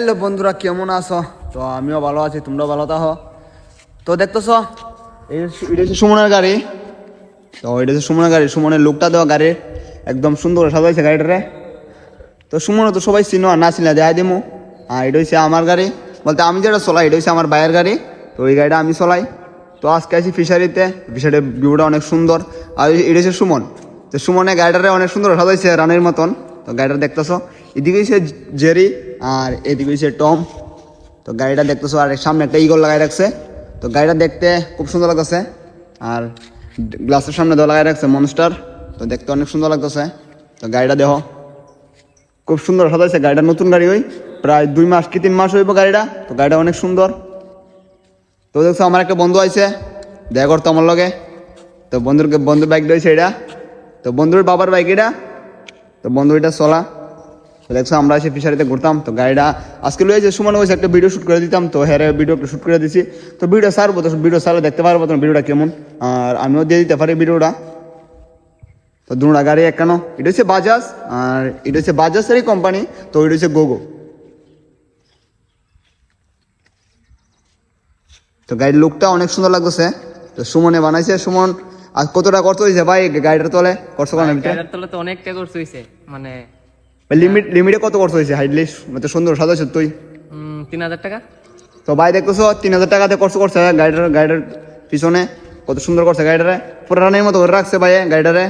Hello বন্ধুরা, কেমন আছো? তো আমিও ভালো আছি, তোমরাও ভালো থাকো। তো দেখতেছ এটা হচ্ছে সুমনের গাড়ি। তো এটা হচ্ছে সুমনের গাড়ি, সুমনের লুকটা দেওয়া গাড়ির একদম সুন্দর সাজাইছে গাড়িটারে। তো সুমনও তো সবাই চিনো, আর না চিনলে দেখাই দিমু। আর এটা হচ্ছে আমার গাড়ি, বলতে আমি যেটা চলাই এটা হচ্ছে আমার ভাইয়ের গাড়ি। তো এই গাড়িটা আমি চলাই। তো আজকে আছি ফিশারিতে, ফিশারির ভিউটা অনেক সুন্দর। আর এটা হচ্ছে সুমন। তো সুমনের গাড়িটারে অনেক সুন্দর সাজাইছে রানের মতন। তো গাড়িটা দেখতেছো, এদিকে হচ্ছে জেরি আর এদিকে হচ্ছে টম। তো গাড়িটা দেখতেছো, আর সামনে একটা ইগল লাগাই রাখছে। তো গাড়িটা দেখতে খুব সুন্দর লাগতেছে। আর গ্লাসের সামনে দেওয়া লাগাই রাখছে মনস্টার। তো দেখতে অনেক সুন্দর লাগতেছে। তো গাড়িটা দেখো, খুব সুন্দর সাজাইছে। গাড়িটা নতুন গাড়ি, ওই প্রায় 2 মাস কি 3 মাস হইব গাড়িটা। তো গাড়িটা অনেক সুন্দর। তো দেখছো আমার একটা বন্ধু আইছে দেখা করতো আমার লগে। তো বন্ধুর বাইক রয়েছে এটা। তো বন্ধুর বাবার বাইক এটা। তো বন্ধু এটা চলা। তো দেখছো আমরা এসে ফিশারিতে ঘুরতাম। তো গাড়িটা আজকে লয়ে যে সুমন হয়েছে একটা ভিডিও শ্যুট করে দিতাম। তো হ্যাঁ ভিডিও একটা শ্যুট করে দিছি। তো ভিডিও সারবো, তো ভিডিও সারলে দেখতে পারবো তোমার ভিডিওটা কেমন। আর আমিও দিয়ে দিতে পারি ভিডিওটা। তো দুটা গাড়ি কেন, এটা হচ্ছে বাজাজ, আর এটা হচ্ছে বাজাজেরই কোম্পানি। তো এটা হচ্ছে গোগো। তো গাড়ির লুকটা অনেক সুন্দর লাগতেছে। তো সুমনে বানাইছে। সুমন আর কতটা খরচ হয়েছে ভাই গাড়িটার তলে? খরচ করার গাড়িটার তলে তো অনেকটা খরচ হয়েছে, মানে লিমিটে কত খরচ হয়েছে? হাইডলি মানে সুন্দর সাজাইছ তুই। 3,000 টাকা। তো ভাই দেখতেছো 3,000 টাকাতে খরচ করছে গাড়িটার পিছনে। কত সুন্দর করছে গাড়িটারে, পুরো রানের মতো করে রাখছে ভাই গাড়িটারে।